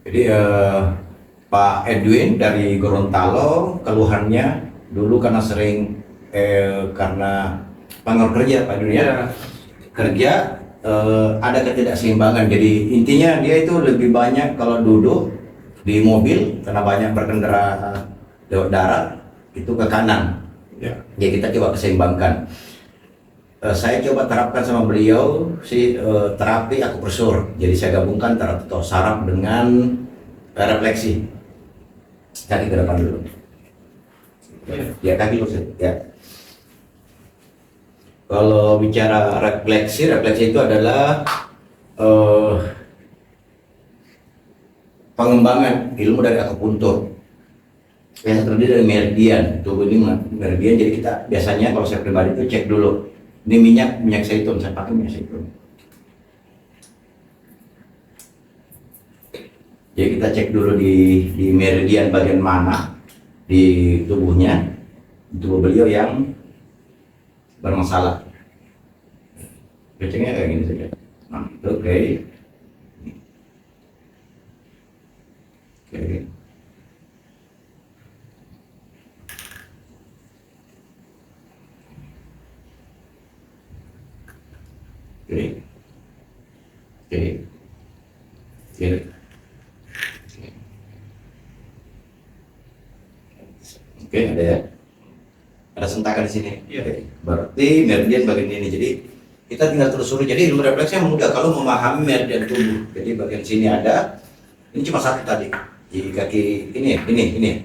Jadi Pak Edwin dari Gorontalo keluhannya dulu karena sering karena panggur kerja Pak Edwin ya, kerja ada ketidakseimbangan. Jadi intinya dia itu lebih banyak kalau duduk di mobil karena banyak berkendara lewat darat itu ke kanan. Ya. Jadi kita coba keseimbangkan. Saya coba terapkan sama beliau terapi akupresur. Jadi saya gabungkan terapi saraf dengan refleksi. Kaki ke depan dulu. Ya kaki dulu. Ya. Kalau bicara refleksi itu adalah pengembangan ilmu dari akupuntur. Yang terdiri dari meridian. Tubuh ini meridian. Jadi kita biasanya kalau saya pribadi itu cek dulu. Ini minyak zaitun, saya pakai minyak zaitun. Jadi kita cek dulu di meridian bagian mana di tubuhnya, tubuh beliau yang bermasalah. Ceknya kayak gini saja. Nah, itu oke. Oke. Oke. Oke. Oke. Oke, ada sentakan di sini. Oke. Berarti meridian bagian ini. Jadi kita tinggal telusuri. Jadi ilmu refleksnya mudah kalau memahami meridian tubuh. Jadi bagian sini ada. Ini cuma satu tadi. Di kaki ini.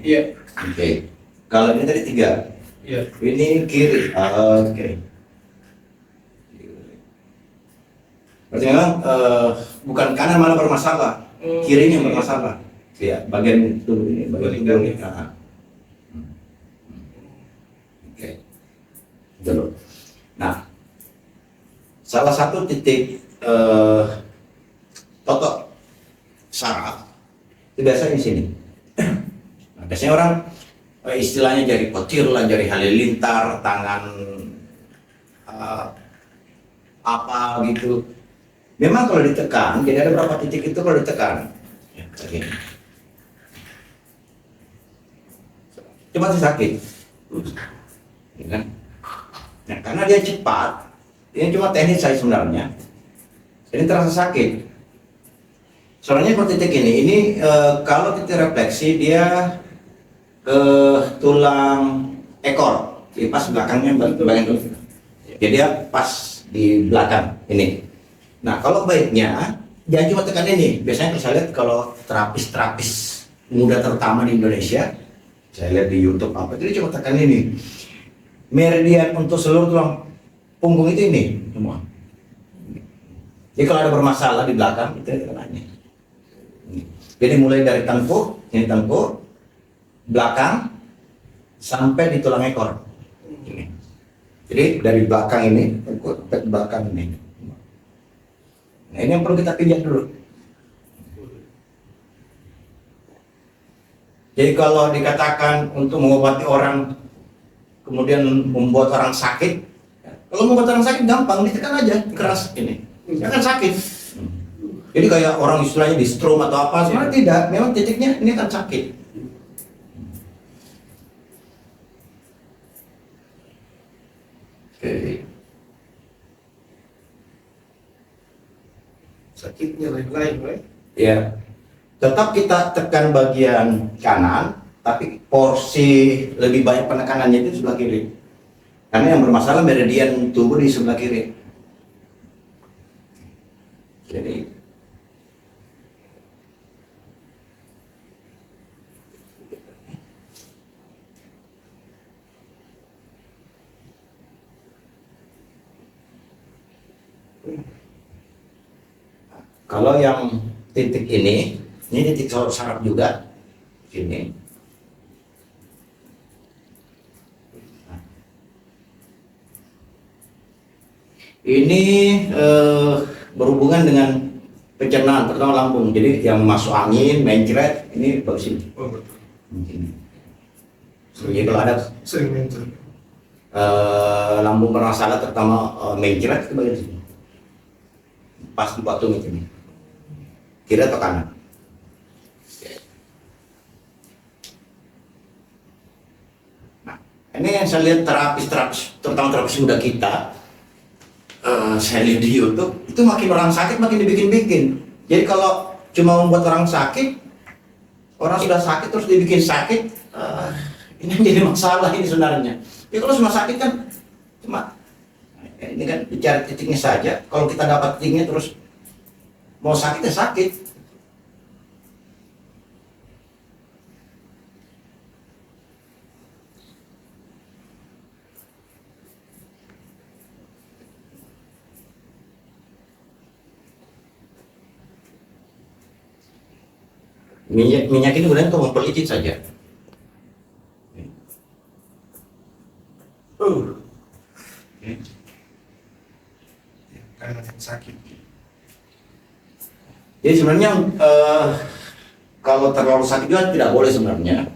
Iya. Oke. Kalau ini tadi 3. Iya. Ini kiri. Oke. Berarti memang bukan kanan malah bermasalah, kirinya yang bermasalah. Ya, bagian tubuh ini, bagian tubuh ini. Oke, dulu. Nah, salah satu titik totok saraf itu biasanya di sini. Nah, biasanya orang istilahnya jari kotir lah, jari halilintar, tangan apa gitu. Memang kalau ditekan, jadi ada beberapa titik itu kalau ditekan. Ya, begini. Cuma sakit. Ya kan? Nah, karena dia cepat, ini cuma teknis saya sebenarnya. Ini terasa sakit. Soalnya kalau titik ini kalau titik refleksi dia ke tulang ekor, di pas belakangnya bagian itu. Jadi dia pas di belakang ini. Nah, kalau baiknya jangan cuma tekan ini. Biasanya saya lihat kalau terapis muda terutama di Indonesia, saya lihat di YouTube apa itu dia cuma tekan ini. Meridian untuk seluruh tulang punggung itu ini semua. Jadi kalau ada bermasalah di belakang itu tekan ini. Jadi mulai dari tengkuk, ini tengkuk, belakang sampai di tulang ekor. Ini. Jadi dari belakang ini, tengkuk ke belakang ini. Nah, ini yang perlu kita pijat dulu. Jadi kalau dikatakan untuk mengobati orang, kemudian membuat orang sakit, kalau membuat orang sakit gampang, ditekan aja, keras ini, akan sakit. Jadi kayak orang istilahnya di strom atau apa, sebenarnya tidak, memang titiknya ini akan sakit. Oke. Sakitnya lain-lain, ya. Tetap kita tekan bagian kanan, tapi porsi lebih banyak penekanannya itu sebelah kiri. Karena yang bermasalah meridian tubuh di sebelah kiri. Jadi kalau yang titik ini titik saraf juga, sini. Ini berhubungan dengan pencernaan, terutama lambung. Jadi yang masuk angin, mencret, ini bagus ini. Oh betul. Jadi kalau ada lambung bermasalah, terutama mencret, itu bagian sini. Pas di batu ini. Kiri atau kanan? Ini yang saya lihat terapis, terutama terapis muda kita, saya lihat di YouTube, itu makin orang sakit makin dibikin-bikin. Jadi kalau cuma membuat orang sakit, orang sudah sakit terus dibikin sakit, ini jadi masalah ini sebenarnya. Ya kalau semua sakit kan cuma ini kan bicara titiknya saja. Kalau kita dapat titiknya terus mau sakit ya sakit. Minyak ini kemudian untuk memperlicin saja. Karena sakit. Jadi sebenarnya kalau terlalu sakit juga tidak boleh sebenarnya.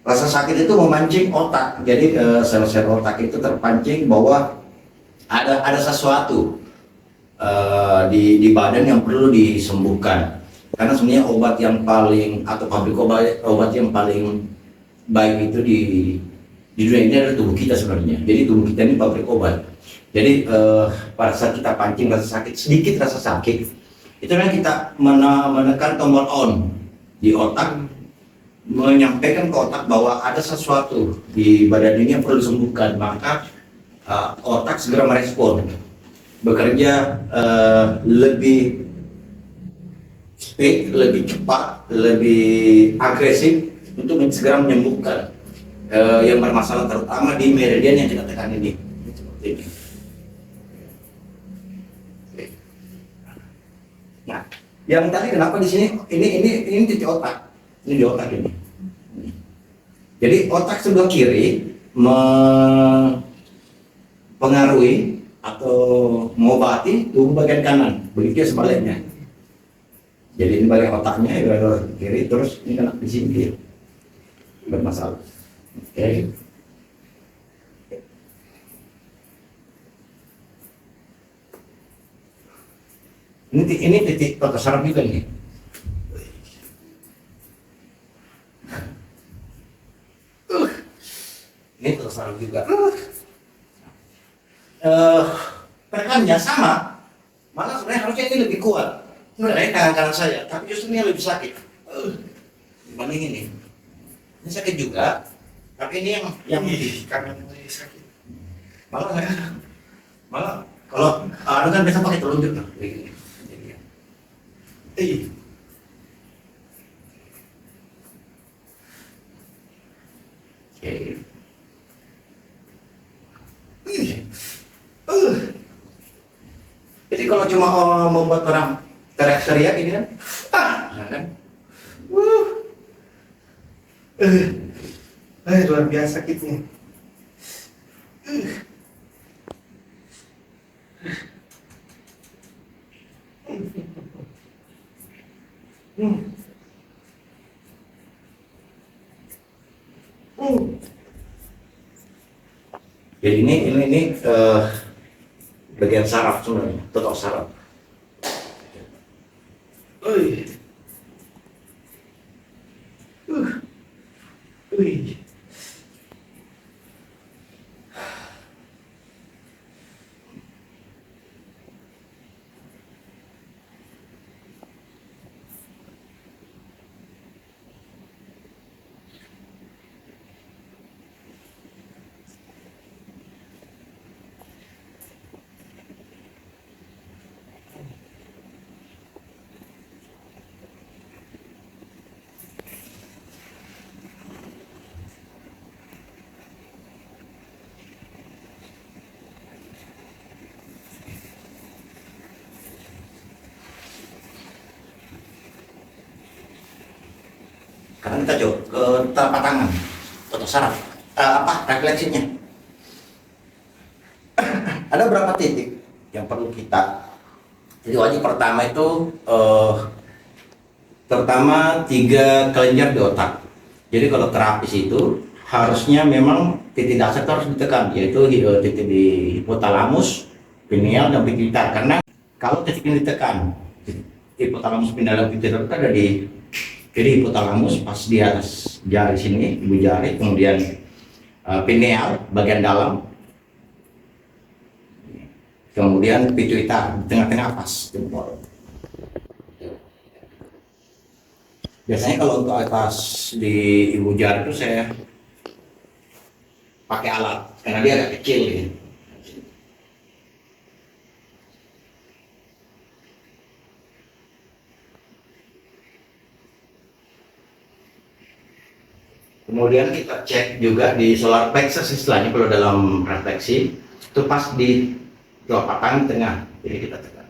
Rasa sakit itu memancing otak. Jadi sel-sel otak itu terpancing bahwa ada sesuatu di badan yang perlu disembuhkan. Karena sebenarnya obat yang paling atau pabrik obat yang paling baik itu di dunia ini adalah tubuh kita sebenarnya. Jadi tubuh kita ini pabrik obat. Jadi pada saat kita pancing rasa sakit, sedikit rasa sakit, itu kan kita menekan tombol on di otak, menyampaikan ke otak bahwa ada sesuatu di badan ini yang perlu disembuhkan. Maka otak segera merespon, bekerja lebih speed, lebih cepat, lebih agresif untuk segera menyembuhkan yang bermasalah, terutama di meridian yang kita tekan ini. Seperti ini. Nah, yang tadi kenapa di sini ini titik otak, ini di otak ini. Jadi otak sebelah kiri mempengaruhi atau mengobati tubuh bagian kanan, begitu sebaliknya. Jadi ini bagian otaknya ya kiri, terus ini kena di sini kiri, bermasalah. Oke. Ini titik otak saraf juga nih. Ini otak saraf juga. Tekannya sama, malah sebenarnya harusnya ini lebih kuat. Sebenarnya tangan kanan saya, tapi justru ini lebih sakit dibanding ini. Ini sakit juga, tapi ini yang kanan ini sakit. Malah kalau ada kan biasa pakai telunjuk lah, begini. Oke. Jadi kalau cuma membuat orang teriak-teriak ini kan, nah kan, Luar biasa sakitnya. Jadi ini bagian saraf sebenarnya, total saraf. Karena kita coba ke telapak tangan, total saraf, refleksinya. Ada berapa titik yang perlu kita. Jadi wajib pertama itu terutama 3 kelenjar di otak. Jadi kalau terapis itu harusnya memang titik dasar itu harus ditekan, yaitu titik di hipotalamus, pineal, dan pituitari. Karena kalau titik ini ditekan, hipotalamus, pineal, dan pituitari itu ada di hipotalamus pas di atas jari sini, ibu jari, kemudian pineal bagian dalam, kemudian pituitar di tengah-tengah pas jempol. Biasanya kalau untuk atas di ibu jari itu saya pakai alat karena dia agak kecil ya. Kemudian kita cek juga di solar plexus istilahnya kalau dalam refleksi itu pas di telapak tangan tengah, jadi kita tekan.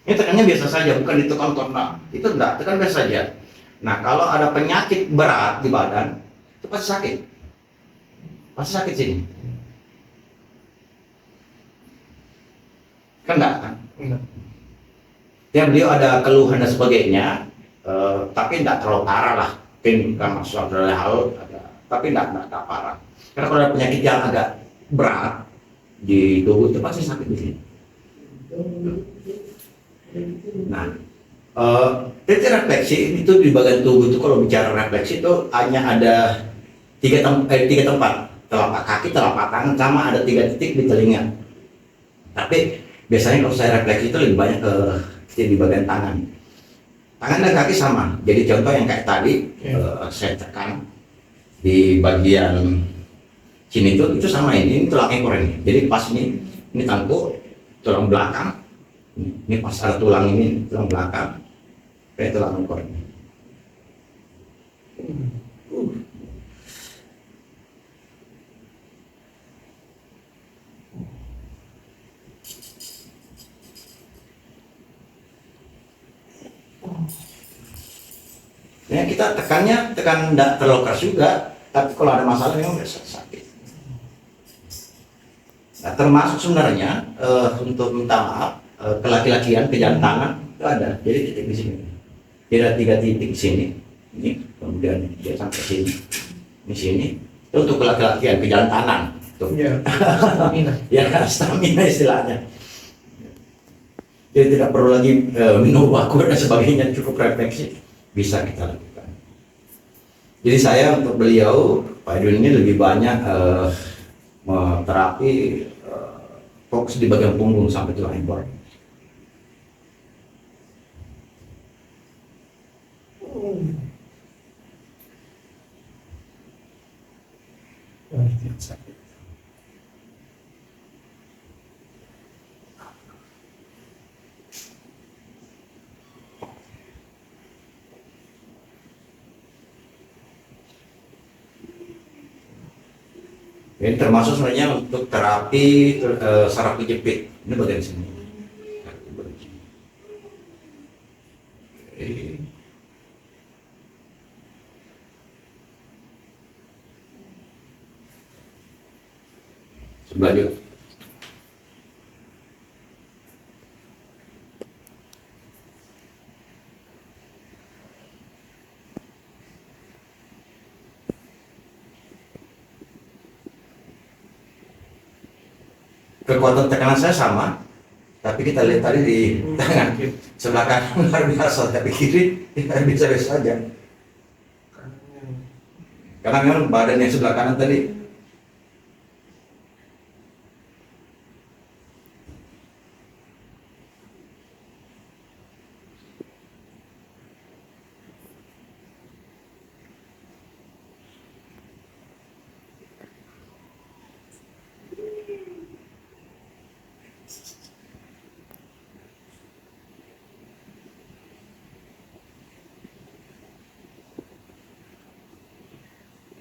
Ini tekannya biasa saja, bukan ditekan total. Itu enggak, tekan biasa saja. Nah, kalau ada penyakit berat di badan, itu pasti sakit. Pasti sakit sini. Kan enggak kan? Enggak. Ya, beliau ada keluhan dan sebagainya, tapi enggak terlalu parah lah. Mungkin karena suatu hal, tapi enggak parah. Karena kalau ada penyakit yang agak berat di tubuh itu pasti sakit di sini. Nah, titik refleksi itu di bagian tubuh itu kalau bicara refleksi itu hanya ada tiga tempat, telapak kaki, telapak tangan, sama ada 3 titik di telinga. Tapi biasanya kalau saya refleksi itu lebih banyak ke di bagian tangan. Tangan dan kaki sama. Jadi contoh yang kayak tadi saya tekan di bagian sini itu sama ini tulang ekor ini. Jadi pas ini tangkuk, tulang belakang. Ini pas ada tulang ini, tulang belakang, kayak tulang ekor ini. Ya, kita tekan tidak terlalu keras juga, tapi kalau ada masalah memang biasa sakit. Nah, termasuk sebenarnya untuk minta maaf, kelaki-lakian, kejantangan itu ada, jadi titik di sini. Jadi ada 3 titik di sini, ini, kemudian dia sampai sini, di sini. Itu untuk kelaki-lakian, kejantanan. Ya, stamina. Ya, stamina istilahnya. Jadi tidak perlu lagi minum wakur dan sebagainya, cukup refleksi bisa kita lakukan. Jadi saya untuk beliau Pak Edwin ini lebih banyak terapi fokus di bagian punggung sampai tulang ekor. Sakit. Ini termasuk sebenarnya untuk terapi saraf kejepit. Ini bagian sini. Oke. Sebelah juga. Kekuatan tekanan saya sama, tapi kita lihat tadi di tangan sebelah kanan luar biasa, tapi kiri biasa-biasa saja. Karena memang badan yang sebelah kanan tadi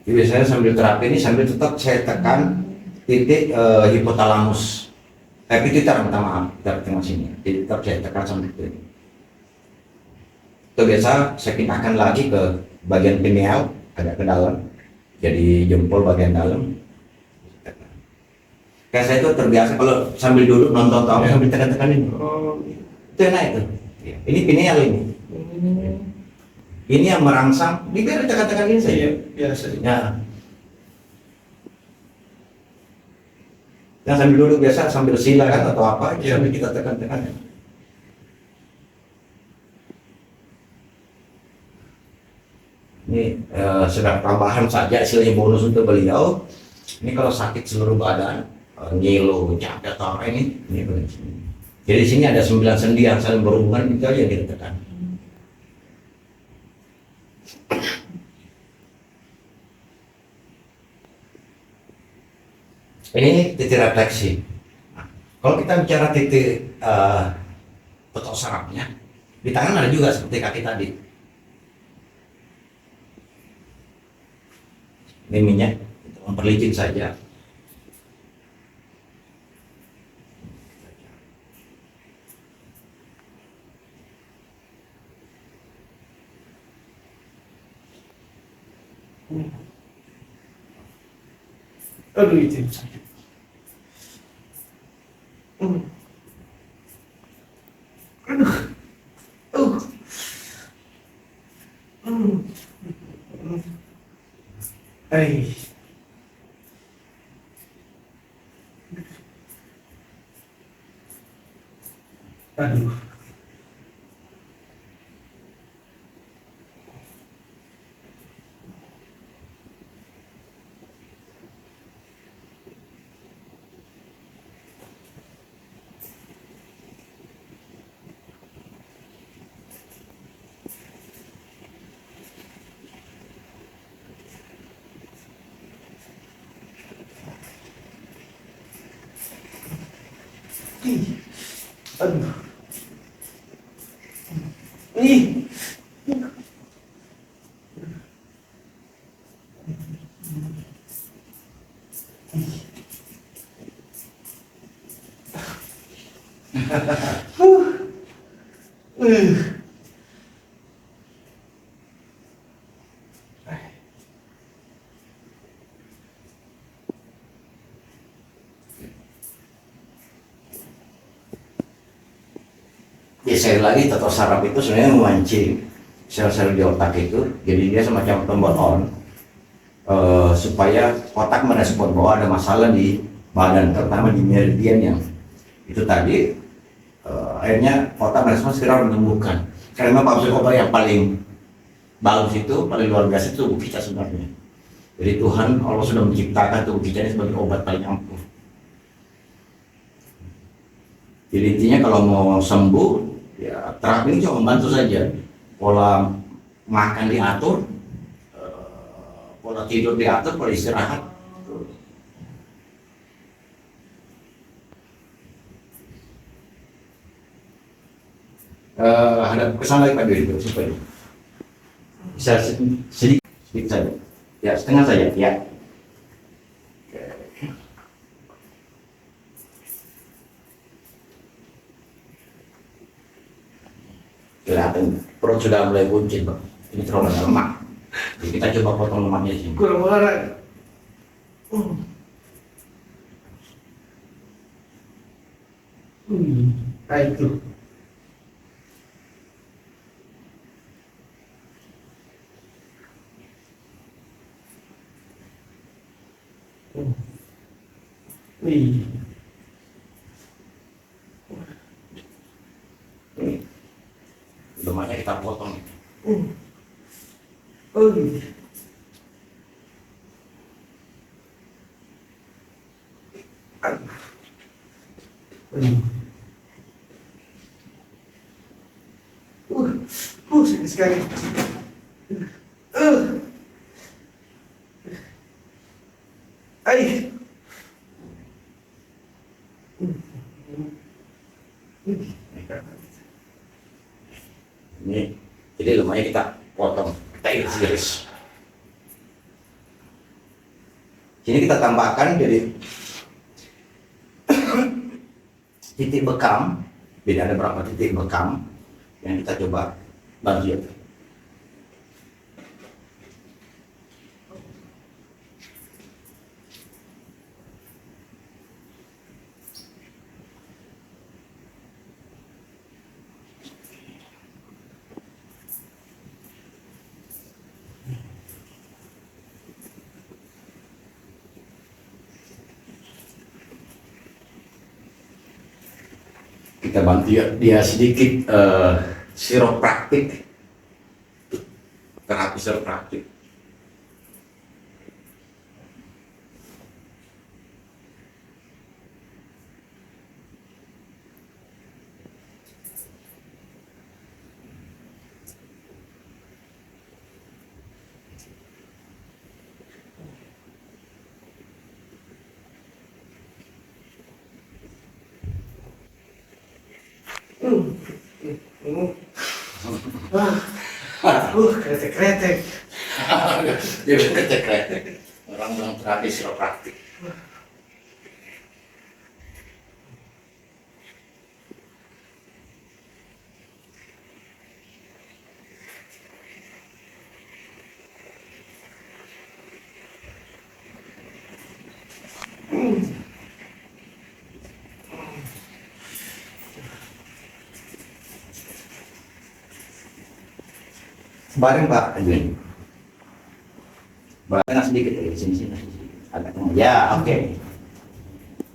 jadi biasanya sambil terapi ini sambil tetap saya tekan titik hipotalamus, pituitar, minta maaf, dari tengah sini. Jadi tetap saya tekan sampai itu. Itu biasa saya pindahkan lagi ke bagian pineal, agak ke dalam, jadi jempol bagian dalam. Kayak saya itu terbiasa kalau sambil duduk nonton tahu sambil tekan-tekan ini. Itu enak itu. Ini pineal ini. Ini yang merangsang, biar tekan-tekan ini saja. Biasa. Ya. Yang sambil duduk biasa sambil sila kan atau apa, sambil kita tekan-tekan. Ini sedang tambahan saja istilahnya bonus untuk beliau. Ini kalau sakit seluruh badan, ngilu, capek atau apa ini. Jadi di sini ada 9 sendi yang saling berhubungan, itu aja yang kita tekan. Ini titik refleksi. Nah, kalau kita bicara titik otot sarafnya, di tangan ada juga seperti kaki tadi. Ini minyak, untuk memperlicin saja. Aduh itu. Aduh. Ay. Aduh. Ih. Aduh. Ih. Ya sekali lagi tato saraf itu sebenarnya memancing sel-sel di otak itu, jadi dia semacam tombol on supaya otak merespon bahwa ada masalah di badan, terutama di meridian yang itu tadi. Akhirnya otak merespon segera menyembuhkan. Karena memang pabrik obat yang paling bagus itu, paling luar biasa itu tubuh kita sebenarnya. Jadi Tuhan Allah sudah menciptakan tubuh kita ini sebagai obat paling ampuh. Jadi intinya kalau mau sembuh, ya terapi ini cuma membantu saja. Pola makan diatur, pola tidur diatur, pola istirahat. Ada pesan lagi Pak Dwi supaya bisa sedikit saja, ya setengah saja, ya. Kelihatan perut sudah mulai buncit Pak. Ini terlalu banyak lemak. Jadi kita coba potong lemaknya di sini. Kurang marah. Ah itu. Wih. Lemaknya kita potong. Oh gitu. Sakit sekali. Ay. Ini, jadi lemaknya kita potong, kita iris-iris. Sini kita tambahkan jadi titik bekam. Beda ada berapa titik bekam yang kita coba bantu. Kita bantu dia sedikit siropraktik terapi praktik. Kretek-kretek. Dia kretek-kretek. Orang bilang terapi praktik. Bareng Pak Edwin. Bareng sedikit ya, sini sedikit. Agak ya, oke.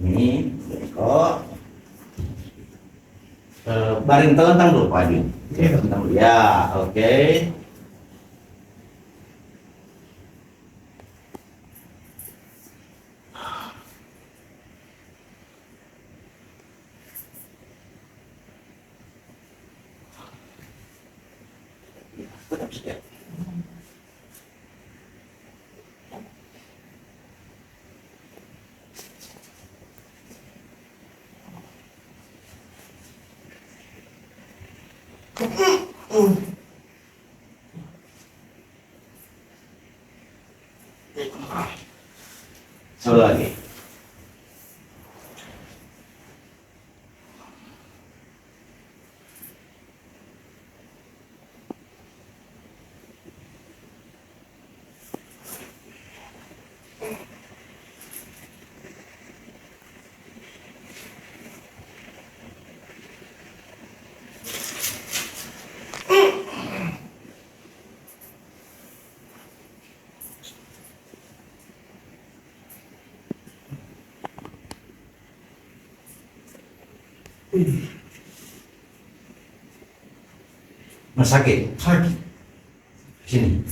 Ini kok. Bareng telentang dulu Pak Edwin. Iya. Telentang dulu. Ya, oke. Tetap siap. Satu lagi. Mas sakit? Sakit. Sini.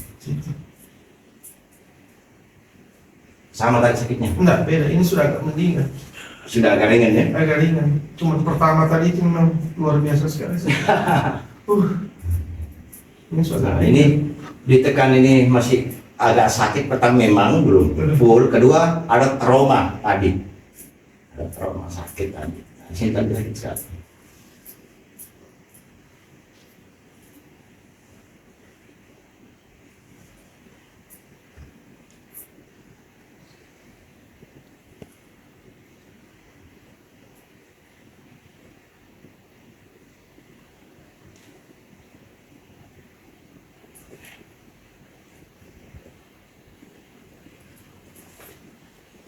Sama tadi sakitnya? Enggak, beda. Ini sudah agak mendingan. Sudah agak ringan ya? Agak ringan. Cuma pertama tadi itu memang luar biasa sekali. Ini sudah Nah, ini ditekan ini masih agak sakit. Pertama memang belum full. Kedua ada trauma tadi. Ada trauma sakit tadi. Nah, sini tadi sakit sekali.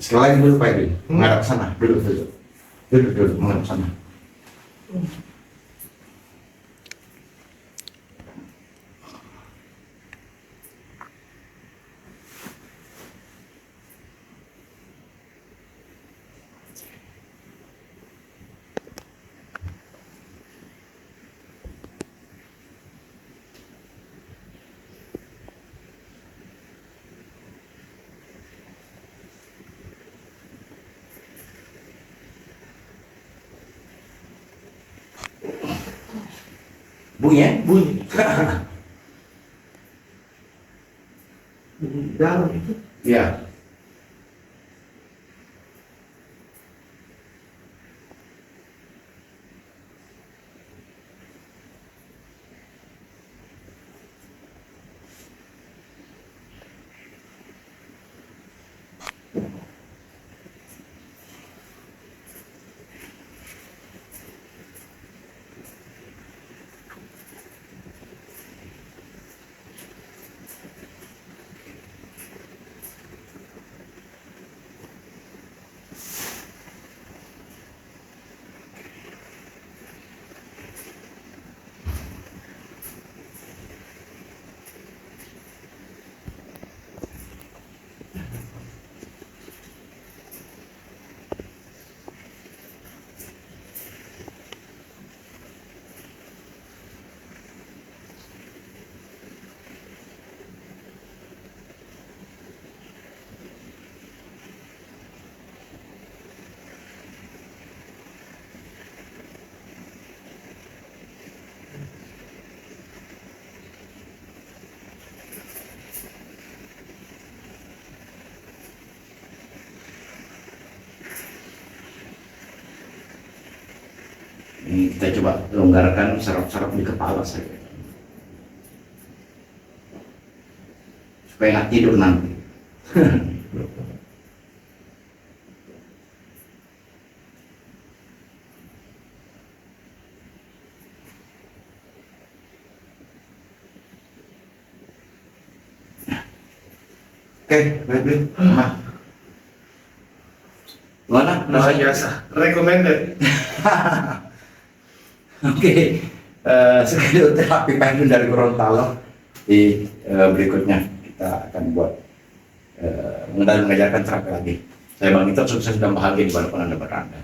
Sekali lagi dulu Pak Edwin, menghadap ke sana, duduk, menghadap sana. Bunyi ya? bunyi. Bunyi dalam itu. Iya. kita coba longgarkan saraf-saraf di kepala saja. Supaya nggak tidur nanti. Oke, baik. Gimana? Luar biasa. Recommended. Oke, sekedar terapi pendul dari Gorontalo. Di berikutnya kita akan buat mengajarkan terapi lagi. Saya Bang Ito, sukses dan bahagia di mana pun Anda berada.